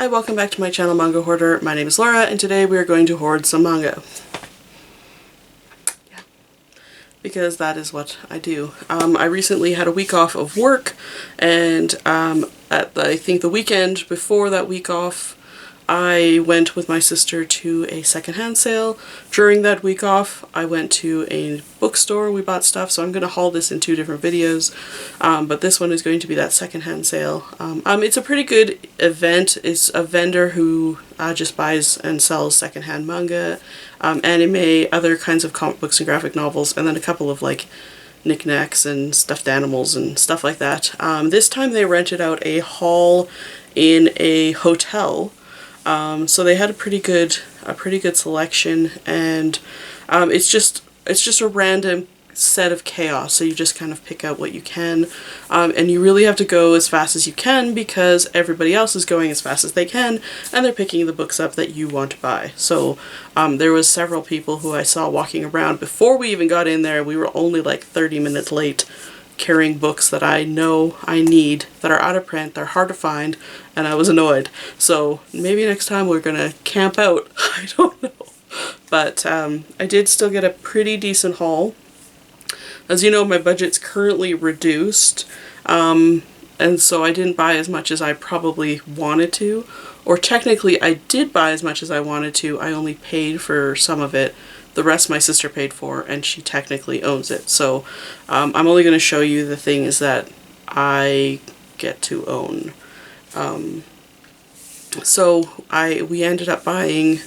Hi, welcome back to my channel Manga Hoarder. My name is Laura and today we are going to hoard some manga. Yeah, because that is what I do. I recently had a week off of work and at I think the weekend before that week off I went with my sister to a secondhand sale. During that week off I went to a bookstore, we bought stuff, so I'm going to haul this in two different videos, but this one is going to be that secondhand sale. It's a pretty good event. It's a vendor who just buys and sells secondhand manga, anime, other kinds of comic books and graphic novels, and then a couple of like knickknacks and stuffed animals and stuff like that. This time they rented out a hall in a hotel. So they had a pretty good selection, and it's just a random set of chaos, so you just kind of pick out what you can, and you really have to go as fast as you can because everybody else is going as fast as they can and they're picking the books up that you want to buy. So there was several people who I saw walking around before we even got in there. We were only like 30 minutes late, carrying books that I know I need, that are out of print, they're hard to find, and I was annoyed. So maybe next time we're gonna camp out. I don't know. But I did still get a pretty decent haul. As you know, my budget's currently reduced, and so I didn't buy as much as I probably wanted to. Or technically I did buy as much as I wanted to, I only paid for some of it. The rest my sister paid for, and she technically owns it. So I'm only going to show you the things that I get to own. We ended up buying,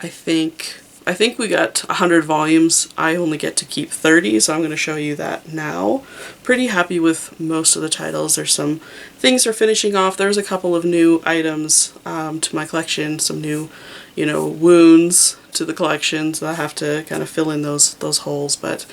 I think we got 100 volumes. I only get to keep 30, so I'm going to show you that now. Pretty happy with most of the titles. There's some things they're finishing off. There's a couple of new items to my collection, some new, wounds to the collection, so I have to kind of fill in those holes, but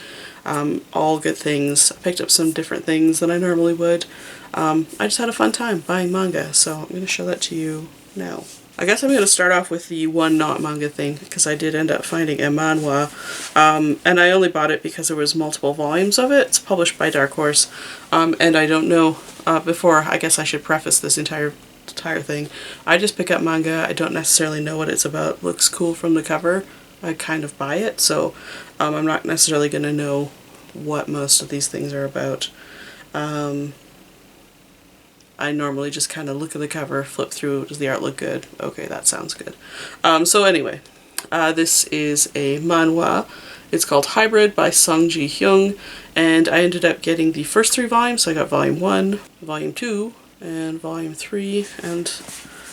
all good things. I picked up some different things than I normally would. I just had a fun time buying manga, so I'm going to show that to you now. I guess I'm going to start off with the one not manga thing, because I did end up finding a manhwa, and I only bought it because there was multiple volumes of it. It's published by Dark Horse, and I don't know, before, I guess I should preface this entire thing. I just pick up manga. I don't necessarily know what it's about. Looks cool from the cover, I kind of buy it, so I'm not necessarily going to know what most of these things are about. I normally just kind of look at the cover, flip through, does the art look good? Okay, that sounds good. So anyway, this is a manhwa. It's called Hybrid by Sung Ji Hyung, and I ended up getting the first 3 volumes. So I got volume 1, volume 2, and volume 3, and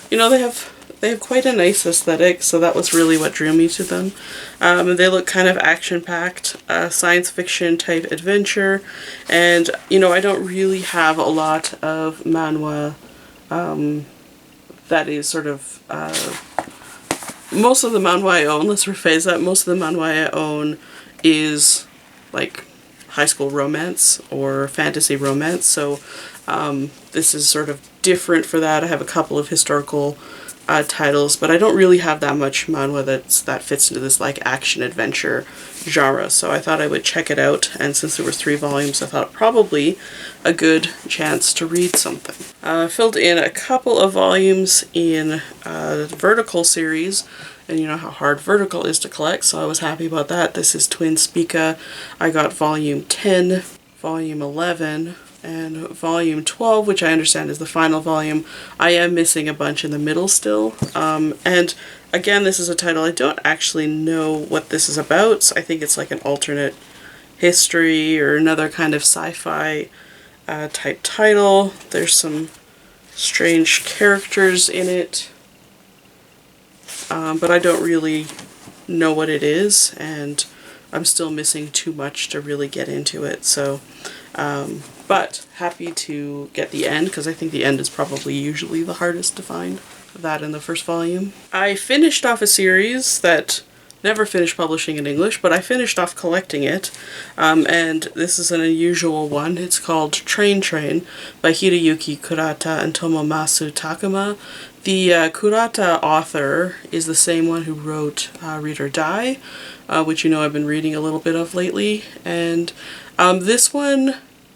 they have quite a nice aesthetic, so that was really what drew me to them. They look kind of action-packed, science fiction type adventure, and I don't really have a lot of manhwa that is sort of most of the manhwa I own, let's rephrase that, most of the manhwa I own is like high school romance or fantasy romance, so this is sort of different for that. I have a couple of historical titles, but I don't really have that much manhwa that fits into this like action adventure genre, so I thought I would check it out, and since there were 3 volumes I thought probably a good chance to read something. Filled in a couple of volumes in the Vertical series, and you know how hard Vertical is to collect, so I was happy about that. This is Twin Spica. I got volume 10, volume 11, and volume 12, which I understand is the final volume. I am missing a bunch in the middle still, and again, this is a title I don't actually know what this is about, so I think it's like an alternate history or another kind of sci-fi type title. There's some strange characters in it, but I don't really know what it is, and I'm still missing too much to really get into it, so but happy to get the end, because I think the end is probably usually the hardest to find. That in the first volume. I finished off a series that never finished publishing in English, but I finished off collecting it, and this is an unusual one. It's called Train by Hideyuki Kurata and Tomomasu Takuma. The Kurata author is the same one who wrote Read or Die, which I've been reading a little bit of lately, and this one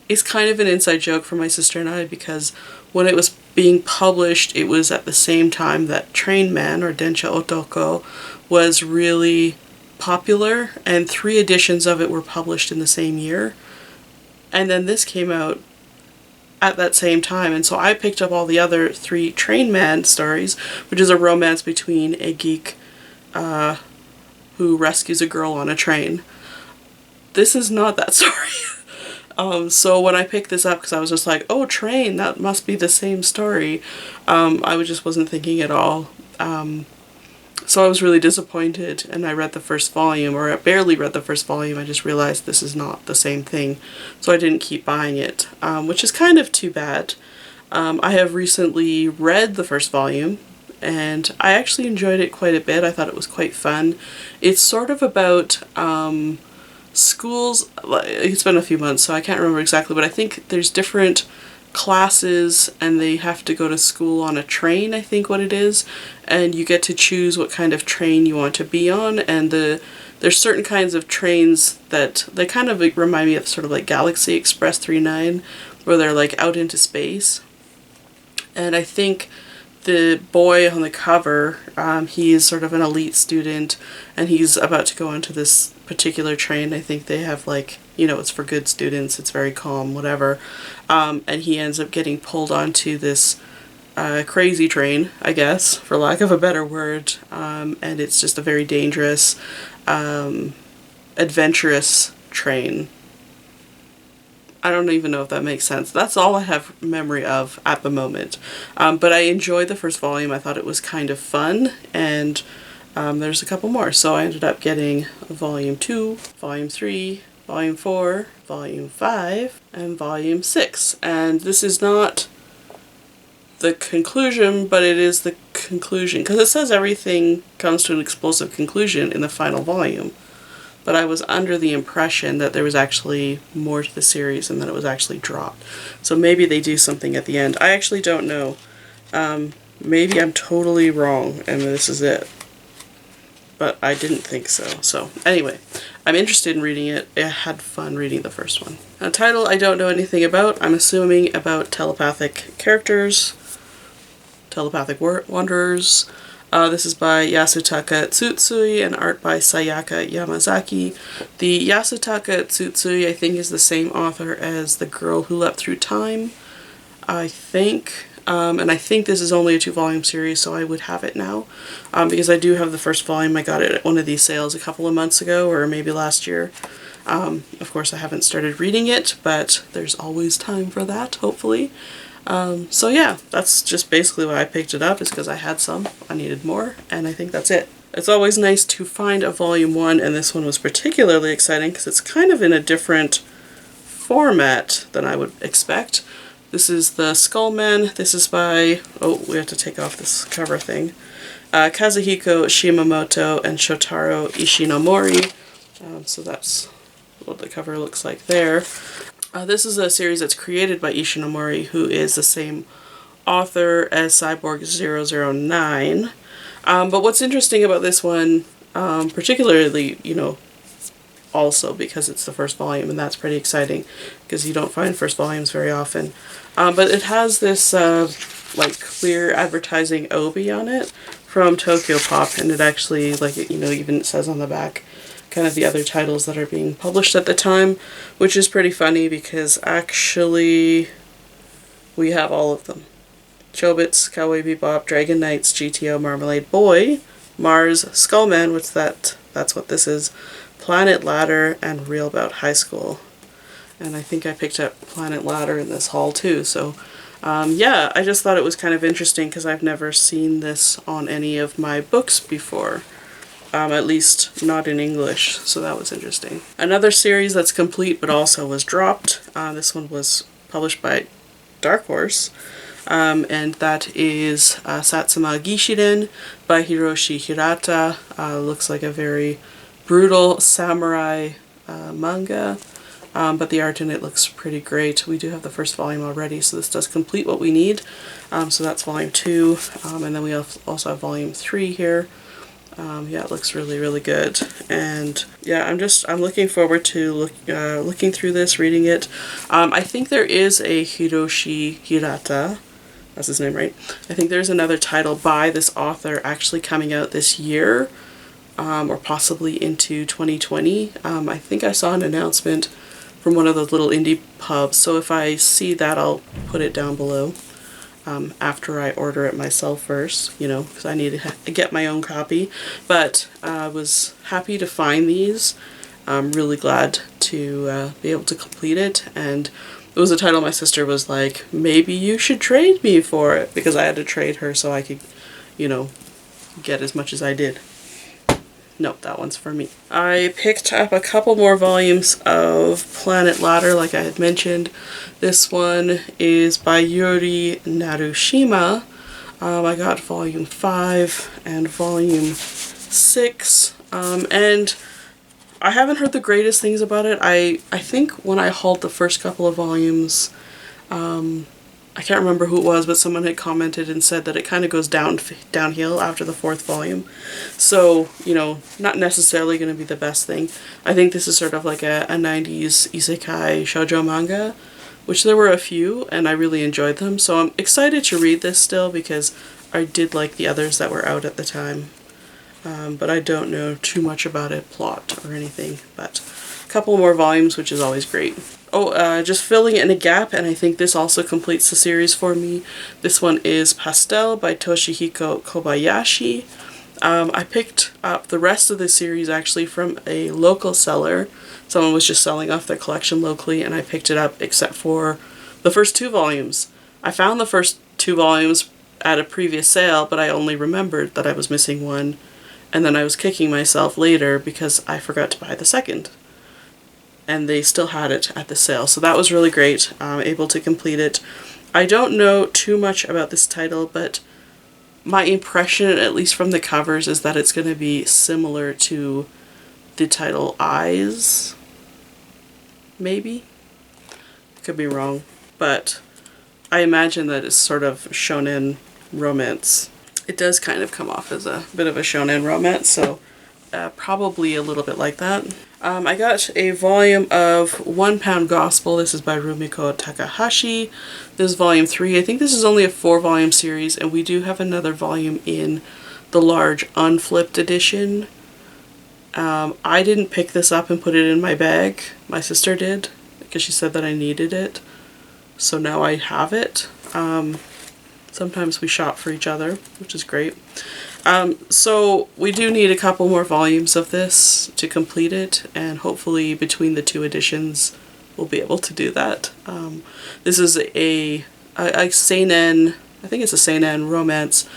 is kind of an inside joke for my sister and I, because when it was being published, it was at the same time that Train Man, or Densha Otoko, was really popular, and 3 editions of it were published in the same year. And then this came out at that same time, and so I picked up all the other 3 Train Man stories, which is a romance between a geek who rescues a girl on a train. This is not that story. So when I picked this up, because I was just like, oh, train, that must be the same story, I just wasn't thinking at all. So I was really disappointed, and I read the first volume, or I barely read the first volume. I just realized this is not the same thing, so I didn't keep buying it, which is kind of too bad. I have recently read the first volume, and I actually enjoyed it quite a bit. I thought it was quite fun. It's sort of about schools. It's been a few months, so I can't remember exactly, but I think there's different classes and they have to go to school on a train, I think what it is, and you get to choose what kind of train you want to be on, and there's certain kinds of trains that they kind of like remind me of sort of like Galaxy Express 39, where they're like out into space. And I think the boy on the cover, he is sort of an elite student, and he's about to go onto this particular train. I think they have like, you know, it's for good students, it's very calm, whatever. And he ends up getting pulled onto this crazy train, I guess, for lack of a better word. And it's just a very dangerous, adventurous train. I don't even know if that makes sense. That's all I have memory of at the moment. But I enjoyed the first volume. I thought it was kind of fun, and there's a couple more. So I ended up getting Volume 2, Volume 3, Volume 4, Volume 5, and Volume 6. And this is not the conclusion, but it is the conclusion, because it says everything comes to an explosive conclusion in the final volume. But I was under the impression that there was actually more to the series and that it was actually dropped. So maybe they do something at the end. I actually don't know. Maybe I'm totally wrong and this is it. But I didn't think so. So anyway, I'm interested in reading it. I had fun reading the first one. A title I don't know anything about. I'm assuming about telepathic characters. Telepathic Wanderers. This is by Yasutaka Tsutsui and art by Sayaka Yamazaki. The Yasutaka Tsutsui, I think, is the same author as The Girl Who Leapt Through Time, I think. And I think this is only a 2-volume series, so I would have it now. Because I do have the first volume. I got it at one of these sales a couple of months ago, or maybe last year. Of course, I haven't started reading it, but there's always time for that, hopefully. So yeah, that's just basically why I picked it up, is because I had some, I needed more, and I think that's it. It's always nice to find a volume 1, and this one was particularly exciting because it's kind of in a different format than I would expect. This is the Skullman. This is by, oh, we have to take off this cover thing, Kazuhiko Shimamoto and Shotaro Ishinomori. So that's what the cover looks like there. This is a series that's created by Ishinomori, who is the same author as Cyborg 009. But what's interesting about this one, particularly, you know, also because it's the first volume, and that's pretty exciting, because you don't find first volumes very often. But it has this, like, clear advertising obi on it from Tokyo Pop, and it actually, like, you know, even it says on the back kind of the other titles that are being published at the time, which is pretty funny because actually we have all of them. Chobits, Cowboy Bebop, Dragon Knights, GTO, Marmalade Boy, Mars, Skullman, which that's what this is, Planet Ladder, and Real About High School. And I think I picked up Planet Ladder in this haul too, so yeah, I just thought it was kind of interesting because I've never seen this on any of my books before. At least not in English, so that was interesting. Another series that's complete but also was dropped, this one was published by Dark Horse, and that is Satsuma Gishiden by Hiroshi Hirata. Looks like a very brutal samurai manga, but the art in it looks pretty great. We do have the first volume already, so this does complete what we need. So that's volume 2, and then we also have volume 3 here. Yeah, it looks really, really good, and yeah, I'm looking forward to looking through this, reading it. I think there is a Hiroshi Hirata That's his name, right? I think there's another title by this author actually coming out this year, or possibly into 2020. I think I saw an announcement from one of those little indie pubs, so if I see that, I'll put it down below after I order it myself first, you know, because I need to get my own copy. But I was happy to find these. I'm really glad to be able to complete it, and it was a title my sister was like, maybe you should trade me for it, because I had to trade her so I could, you know, get as much as I did. Nope, that one's for me. I picked up a couple more volumes of Planet Ladder, like I had mentioned. This one is by Yuri Narushima. I got volume 5 and volume 6, and I haven't heard the greatest things about it. I think when I hauled the first couple of volumes, I can't remember who it was, but someone had commented and said that it kind of goes downhill after the 4th volume. So, you know, not necessarily going to be the best thing. I think this is sort of like a 90s isekai shoujo manga, which there were a few, and I really enjoyed them. So I'm excited to read this still because I did like the others that were out at the time. But I don't know too much about it, plot or anything, but a couple more volumes, which is always great. Oh, just filling in a gap, and I think this also completes the series for me. This one is Pastel by Toshihiko Kobayashi. I picked up the rest of the series actually from a local seller. Someone was just selling off their collection locally, and I picked it up except for the first 2 volumes. I found the first 2 volumes at a previous sale, but I only remembered that I was missing one, and then I was kicking myself later because I forgot to buy the second. And they still had it at the sale, so that was really great. Able to complete it. I don't know too much about this title, but my impression, at least from the covers, is that it's going to be similar to the title Eyes. Maybe? Could be wrong, but I imagine that it's sort of shonen romance. It does kind of come off as a bit of a shonen romance, so probably a little bit like that. I got a volume of 1 Pound Gospel. This is by Rumiko Takahashi. This is volume 3. I think this is only a 4-volume series, and we do have another volume in the large unflipped edition. I didn't pick this up and put it in my bag. My sister did, because she said that I needed it. So now I have it. Sometimes we shop for each other, which is great. So we do need a couple more volumes of this to complete it, and hopefully between the 2 editions we'll be able to do that. This is a seinen, I think it's a seinen romance.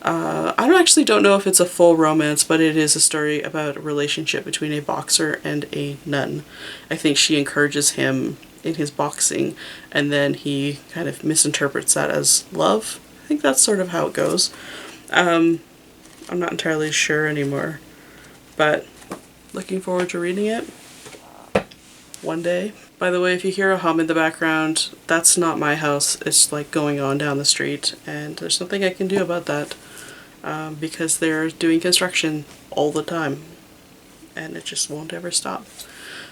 I actually don't know if it's a full romance, but it is a story about a relationship between a boxer and a nun. I think she encourages him in his boxing, and then he kind of misinterprets that as love. I think that's sort of how it goes. I'm not entirely sure anymore, but looking forward to reading it one day. By the way, if you hear a hum in the background, that's not my house. It's like going on down the street, and there's nothing I can do about that because they're doing construction all the time, and it just won't ever stop.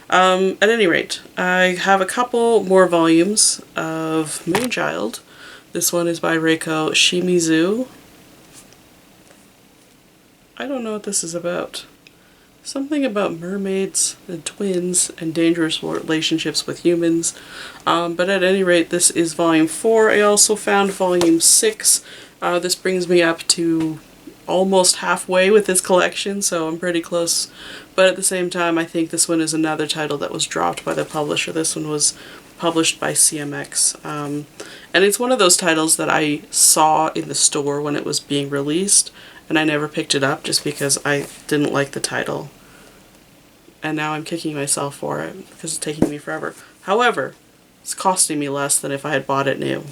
At any rate, I have a couple more volumes of Moonchild. This one is by Reiko Shimizu. I don't know what this is about. Something about mermaids and twins and dangerous relationships with humans. But at any rate, this is volume 4. I also found volume 6. This brings me up to almost halfway with this collection, so I'm pretty close. But at the same time, I think this one is another title that was dropped by the publisher. This one was published by CMX. And it's one of those titles that I saw in the store when it was being released, and I never picked it up just because I didn't like the title. And now I'm kicking myself for it because it's taking me forever. However, it's costing me less than if I had bought it new.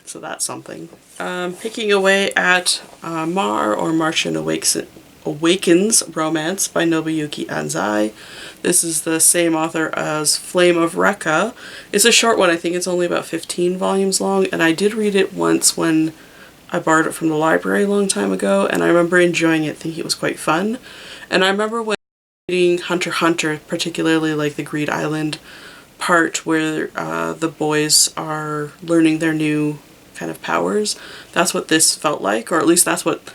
So that's something. Picking away at Mar, or Martian Awakens Romance by Nobuyuki Anzai. This is the same author as Flame of Rekka. It's a short one. I think it's only about 15 volumes long, and I did read it once when I borrowed it from the library a long time ago, and I remember enjoying it, thinking it was quite fun. And I remember when reading Hunter x Hunter, particularly like the Greed Island part where the boys are learning their new kind of powers. That's what this felt like, or at least that's what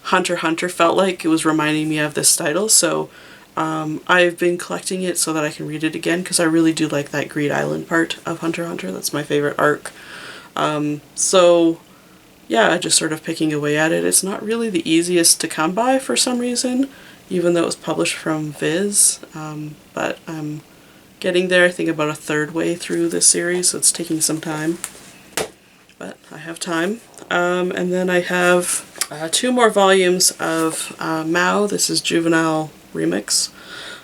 Hunter x Hunter felt like. It was reminding me of this title, so I've been collecting it so that I can read it again, because I really do like that Greed Island part of Hunter x Hunter. That's my favorite arc. So yeah, just sort of picking away at it. It's not really the easiest to come by for some reason, even though it was published from Viz, but I'm getting there. I think about a third way through this series, so it's taking some time, but I have time. And then I have 2 more volumes of Mao. This is Juvenile Remix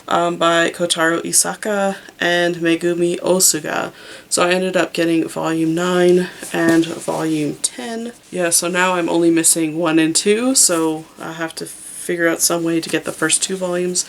by Kotaro Isaka and Megumi Osuga. So I ended up getting volume 9 and volume 10. Yeah, so now I'm only missing 1 and 2, so I have to figure out some way to get the first 2 volumes.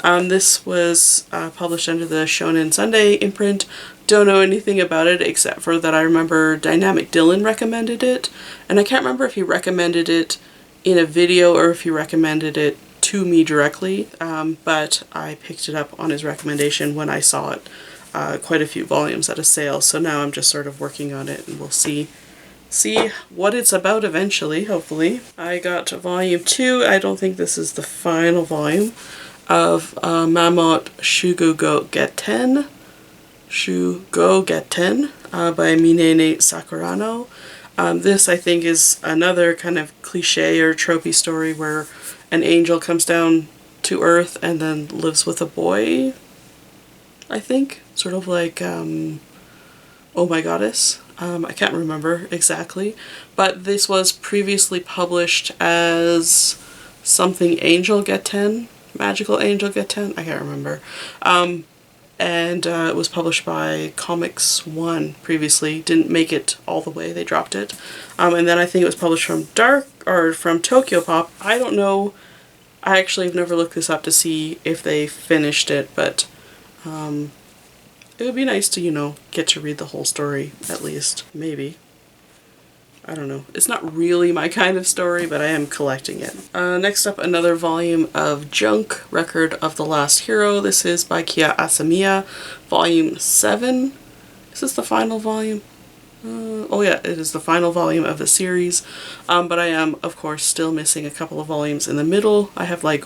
This was published under the Shonen Sunday imprint. Don't know anything about it except for that I remember Dynamic Dylan recommended it, and I can't remember if he recommended it in a video or if he recommended it to me directly, but I picked it up on his recommendation when I saw it, quite a few volumes at a sale, so now I'm just sort of working on it, and we'll see what it's about eventually, hopefully. I got volume 2, I don't think this is the final volume, of Mammoth Shugo Getten by Minene Sakurano. This, I think, is another kind of cliche or tropey story where an angel comes down to Earth and then lives with a boy, I think. Sort of like Oh My Goddess. I can't remember exactly, but this was previously published as something Angel Getten, Magical Angel Getten, I can't remember. And it was published by Comics 1 previously. Didn't make it all the way, they dropped it. And then I think it was published from from Tokyo Pop. I don't know, I actually have never looked this up to see if they finished it, but it would be nice to, you know, get to read the whole story, at least, maybe. I don't know. It's not really my kind of story, but I am collecting it. Next up, another volume of Junk, Record of the Last Hero. This is by Kia Asamiya, volume 7. Is this the final volume? Oh yeah, it is the final volume of the series. But I am, of course, still missing a couple of volumes in the middle. I have like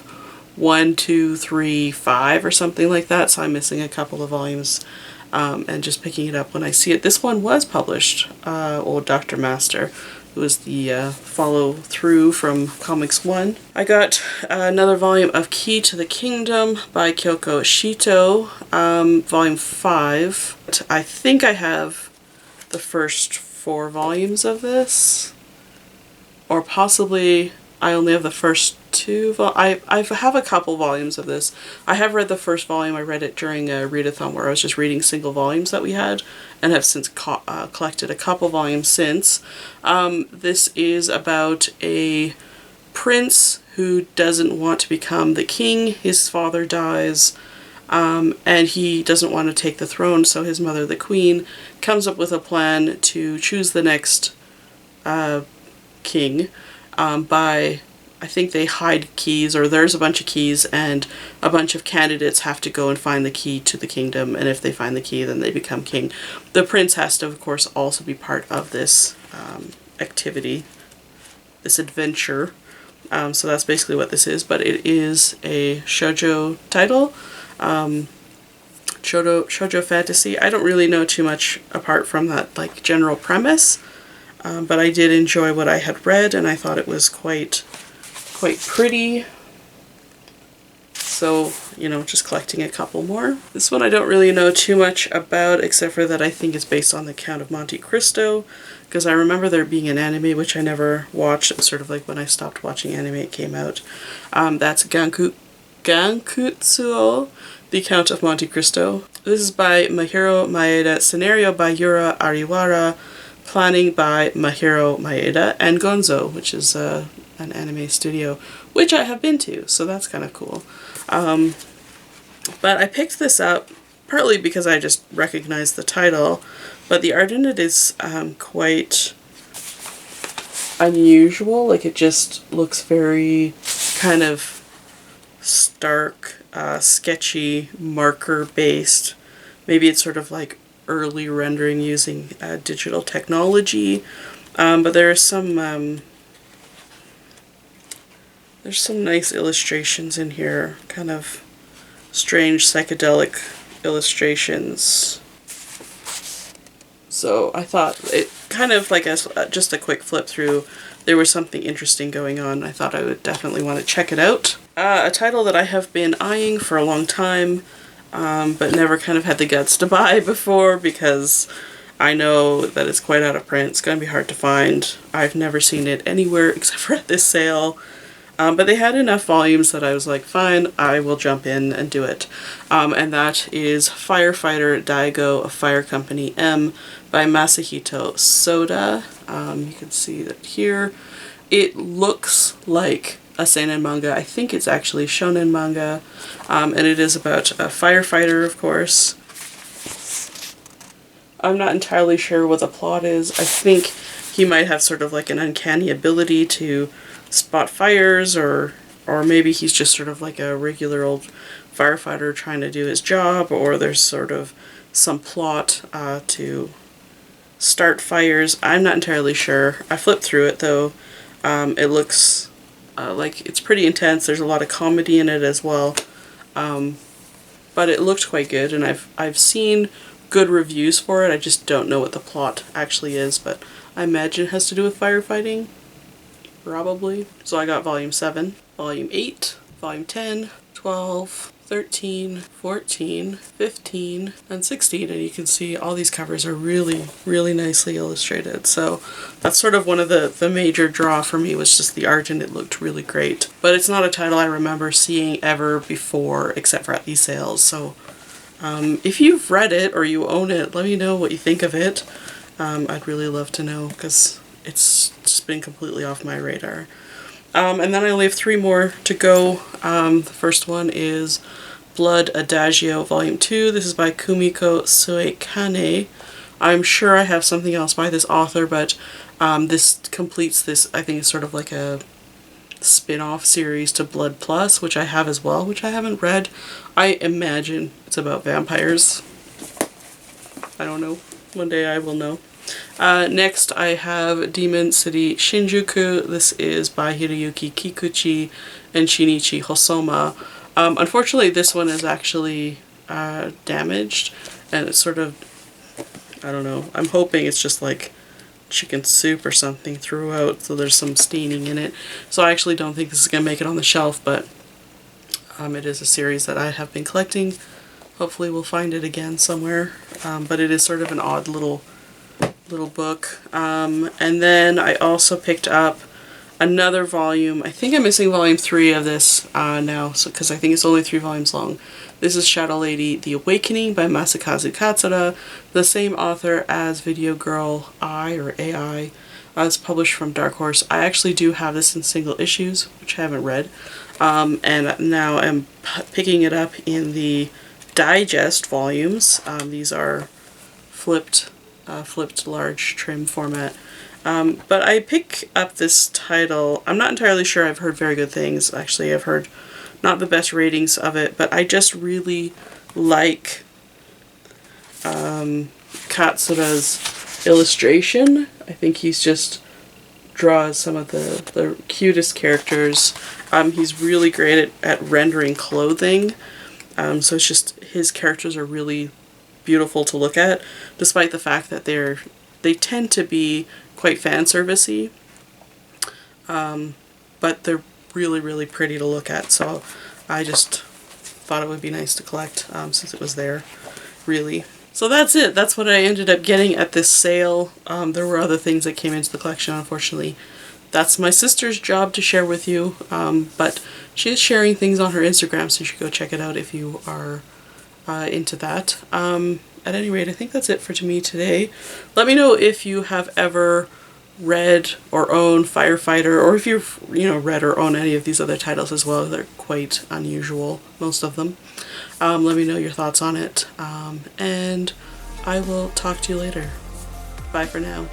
1, 2, 3, 5 or something like that, so I'm missing a couple of volumes. And just picking it up when I see it. This one was published, Old Dr. Master, who was the follow-through from Comics 1. I got another volume of Key to the Kingdom by Kyoko Shito, volume 5. I think I have the first 4 volumes of this, or possibly I only have the first 2. I have a couple volumes of this. I have read the first volume. I read it during a readathon where I was just reading single volumes that we had, and have since collected a couple volumes since. This is about a prince who doesn't want to become the king. His father dies, and he doesn't want to take the throne, so his mother, the queen, comes up with a plan to choose the next king by, I think they hide keys, or there's a bunch of keys, and a bunch of candidates have to go and find the key to the kingdom, and if they find the key, then they become king. The prince has to, of course, also be part of this activity, this adventure. So that's basically what this is, but it is a shoujo title, shoujo fantasy. I don't really know too much apart from that, like, general premise, but I did enjoy what I had read, and I thought it was quite pretty. So, you know, just collecting a couple more. This one I don't really know too much about, except for that I think it's based on the Count of Monte Cristo, because I remember there being an anime, which I never watched. It was sort of like when I stopped watching anime, it came out. That's Gankutsuo, the Count of Monte Cristo. This is by Mahiro Maeda, scenario by Yura Ariwara, planning by Mahiro Maeda, and Gonzo, which is an anime studio, which I have been to, so that's kind of cool. But I picked this up partly because I just recognized the title, but the art in it is quite unusual. Like, it just looks very kind of stark, sketchy, marker based. Maybe it's sort of like early rendering using digital technology. But there's some nice illustrations in here, kind of strange psychedelic illustrations. So I thought it kind of like just a quick flip through, there was something interesting going on. I thought I would definitely want to check it out. A title that I have been eyeing for a long time, but never kind of had the guts to buy before because I know that it's quite out of print. It's going to be hard to find. I've never seen it anywhere except for at this sale. But they had enough volumes that I was like, fine, I will jump in and do it. And that is Firefighter Daigo of Fire Company M by Masahito Soda. You can see that here. It looks like a seinen manga. I think it's actually shonen manga. And it is about a firefighter, of course. I'm not entirely sure what the plot is. I think he might have sort of like an uncanny ability to spot fires, or maybe he's just sort of like a regular old firefighter trying to do his job, or there's sort of some plot to start fires. I'm not entirely sure. I flipped through it though. It looks like it's pretty intense. There's a lot of comedy in it as well. But it looked quite good, and I've seen good reviews for it. I just don't know what the plot actually is, but I imagine it has to do with firefighting. Probably. So I got volume 7, volume 8, volume 10, 12, 13, 14, 15, and 16. And you can see all these covers are really, really nicely illustrated. So that's sort of one of the major draw for me, was just the art, and it looked really great. But it's not a title I remember seeing ever before, except for at these sales. So if you've read it or you own it, let me know what you think of it. I'd really love to know, because it's just been completely off my radar. And then I only have 3 more to go. The first one is Blood Adagio Volume 2. This is by Kumiko Suekane. I'm sure I have something else by this author, but this completes this, I think it's sort of like a spin-off series to Blood Plus, which I have as well, which I haven't read. I imagine it's about vampires. I don't know. One day I will know. Next I have Demon City Shinjuku. This is by Hiroyuki Kikuchi and Shinichi Hosoma. Unfortunately this one is actually damaged, and it's sort of, I don't know, I'm hoping it's just like chicken soup or something throughout, so there's some staining in it. So I actually don't think this is going to make it on the shelf, but it is a series that I have been collecting. Hopefully we'll find it again somewhere, but it is sort of an odd little book. And then I also picked up another volume. I think I'm missing volume 3 of this now, so because I think it's only 3 volumes long. This is Shadow Lady The Awakening by Masakazu Katsura, the same author as Video Girl I, or AI. It's published from Dark Horse. I actually do have this in single issues, which I haven't read, and now I'm picking it up in the digest volumes. These are flipped large trim format. But I pick up this title. I'm not entirely sure. I've heard very good things. Actually, I've heard not the best ratings of it, but I just really like Katsura's illustration. I think he's just draws some of the cutest characters. He's really great at rendering clothing. So it's just, his characters are really beautiful to look at, despite the fact that they tend to be quite fan servicey, but they're really, really pretty to look at. So I just thought it would be nice to collect since it was there, really. So that's it. That's what I ended up getting at this sale. There were other things that came into the collection, unfortunately. That's my sister's job to share with you, but she is sharing things on her Instagram, so you should go check it out if you are into that. At any rate, I think that's it for me today. Let me know if you have ever read or own Firefighter, or if you've read or own any of these other titles as well. They're quite unusual, most of them. Let me know your thoughts on it, and I will talk to you later. Bye for now.